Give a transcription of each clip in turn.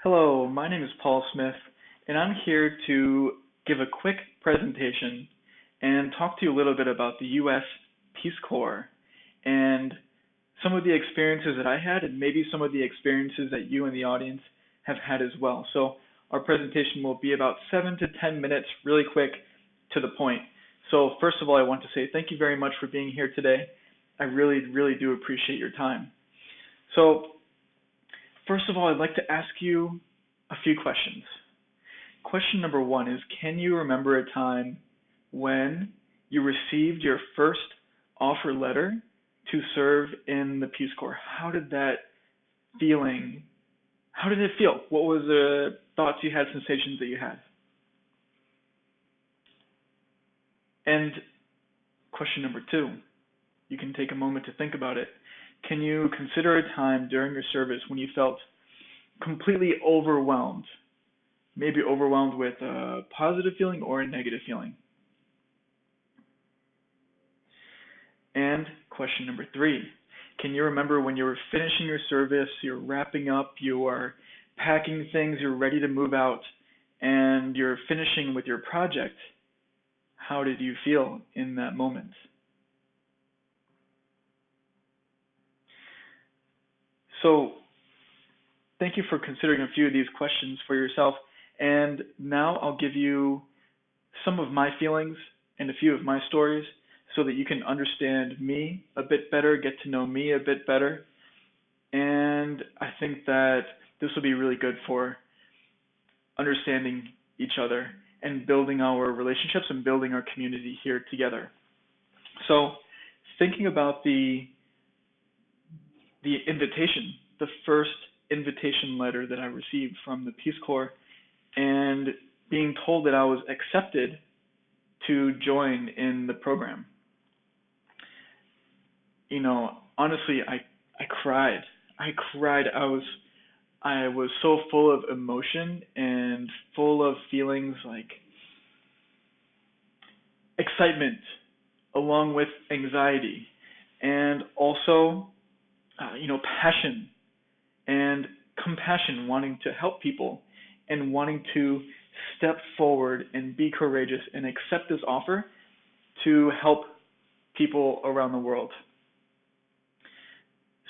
Hello, my name is Paul Smith, and I'm here to give a quick presentation and talk to you a little bit about the U.S. Peace Corps and some of the experiences that I had and maybe some of the experiences that you in the audience have had as well. So our presentation will be about 7 to 10 minutes, really quick, to the point. So first of all, I want to say thank you very much for being here today. I really do appreciate your time. So first of all, I'd like to ask you a few questions. Question number one is, can you remember a time when you received your first offer letter to serve in the Peace Corps? How did it feel? What was the thoughts you had, sensations that you had? And question number two, you can take a moment to think about it. Can you consider a time during your service when you felt completely overwhelmed, maybe overwhelmed with a positive feeling or a negative feeling? And question number three, can you remember when you were finishing your service, you're wrapping up, you are packing things, you're ready to move out, and you're finishing with your project? How did you feel in that moment? So thank you for considering a few of these questions for yourself. And now I'll give you some of my feelings and a few of my stories so that you can understand me a bit better, get to know me a bit better. And I think that this will be really good for understanding each other and building our relationships and building our community here together. So thinking about the invitation, the first invitation letter that I received from the Peace Corps, and being told that I was accepted to join in the program. You know, honestly, I cried. I cried. I was so full of emotion and full of feelings like excitement along with anxiety and also passion and compassion, wanting to help people and wanting to step forward and be courageous and accept this offer to help people around the world.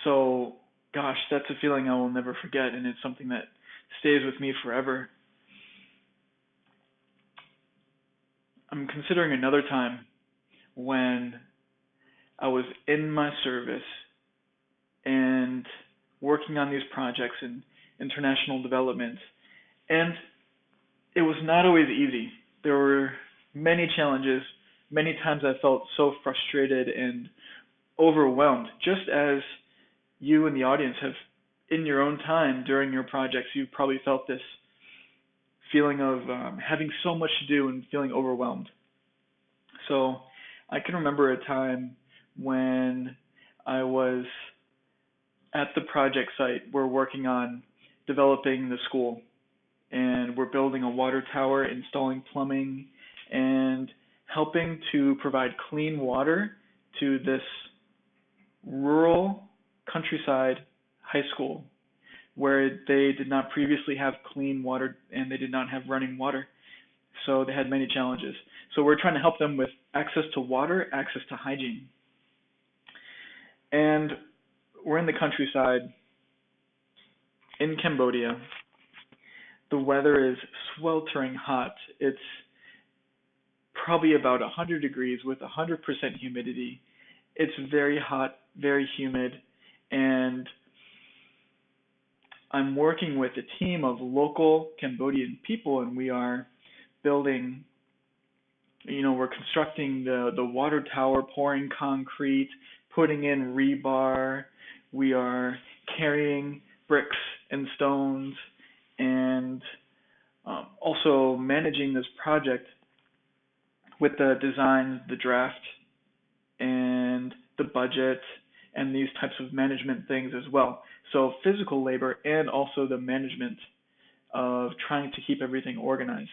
So, gosh, that's a feeling I will never forget, and it's something that stays with me forever. I'm considering another time when I was in my service and working on these projects in international development. And it was not always easy. There were many challenges. Many times I felt so frustrated and overwhelmed, just as you in the audience have in your own time during your projects. You've probably felt this feeling of having so much to do and feeling overwhelmed. So I can remember a time when I was at the project site. We're working on developing the school, and we're building a water tower, installing plumbing, and helping to provide clean water to this rural countryside high school where they did not previously have clean water and they did not have running water. So they had many challenges. So we're trying to help them with access to water, access to hygiene. And we're in the countryside in Cambodia. The weather is sweltering hot. It's probably about 100 degrees with 100% humidity. It's very hot, very humid, and I'm working with a team of local Cambodian people, and we are building, we're constructing the water tower, pouring concrete, putting in rebar. We are carrying bricks and stones, and also managing this project with the design, the draft, and the budget, and these types of management things as well. So physical labor and also the management of trying to keep everything organized.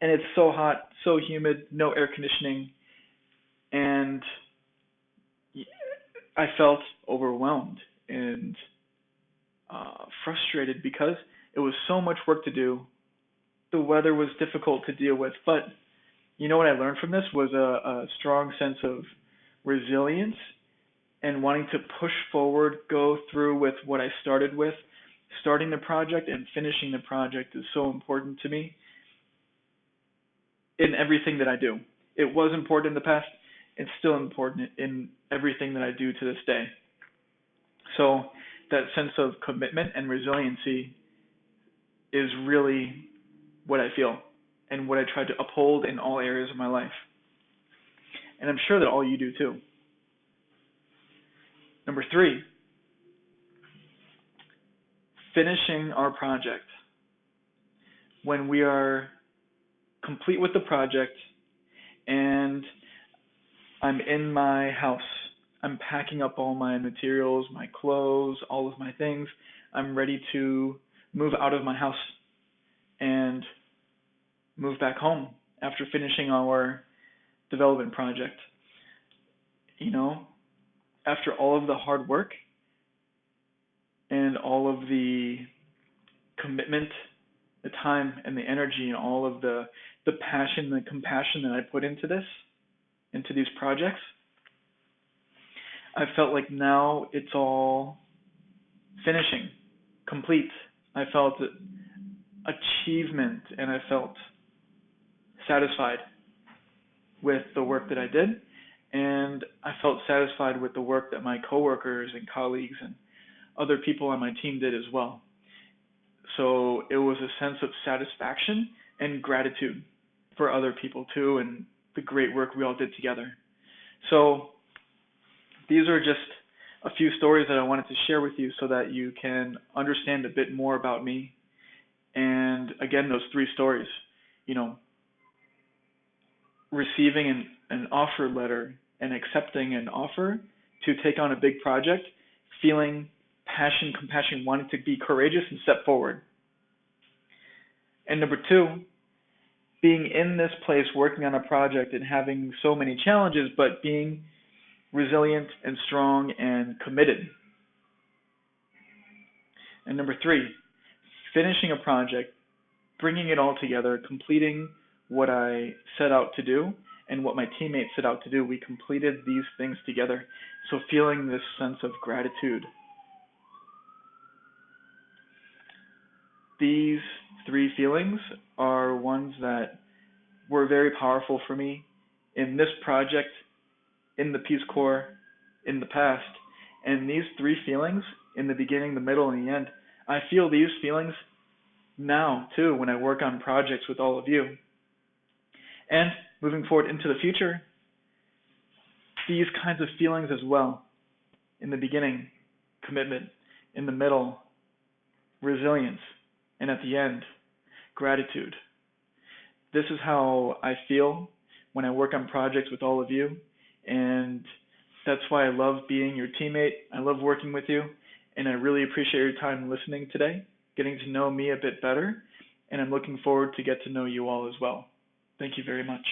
And it's so hot, so humid, no air conditioning, and I felt overwhelmed and frustrated because It was so much work to do. The weather was difficult to deal with, but you know what I learned from this was a strong sense of resilience and wanting to push forward, go through with what I started with. Starting the project and finishing the project is so important to me in everything that I do. It was important in the past, it's still important in everything that I do to this day. So that sense of commitment and resiliency is really what I feel and what I try to uphold in all areas of my life. And I'm sure that all you do too. Number 3, finishing our project. When we are complete with the project and I'm in my house, I'm packing up all my materials, my clothes, all of my things. I'm ready to move out of my house and move back home after finishing our development project. You know, after all of the hard work and all of the commitment, the time and the energy and all of the passion, the compassion that I put into these projects, I felt like now it's all finishing, complete. I felt achievement and I felt satisfied with the work that I did, and I felt satisfied with the work that my coworkers and colleagues and other people on my team did as well. So it was a sense of satisfaction and gratitude for other people too and the great work we all did together. So these are just a few stories that I wanted to share with you so that you can understand a bit more about me. And again, those 3 stories, you know, receiving an offer letter and accepting an offer to take on a big project, feeling passion, compassion, wanting to be courageous and step forward. And number 2, being in this place working on a project and having so many challenges, but being resilient and strong and committed. And number 3, finishing a project, bringing it all together, completing what I set out to do and what my teammates set out to do. We completed these things together. So feeling this sense of gratitude. These 3 feelings are ones that were very powerful for me in this project, in the Peace Corps, in the past. And these 3 feelings, in the beginning, the middle, and the end, I feel these feelings now too when I work on projects with all of you. And moving forward into the future, these kinds of feelings as well. In the beginning, commitment. In the middle, resilience. And at the end, gratitude. This is how I feel when I work on projects with all of you. And that's why I love being your teammate. I love working with you. And I really appreciate your time listening today, getting to know me a bit better. And I'm looking forward to get to know you all as well. Thank you very much.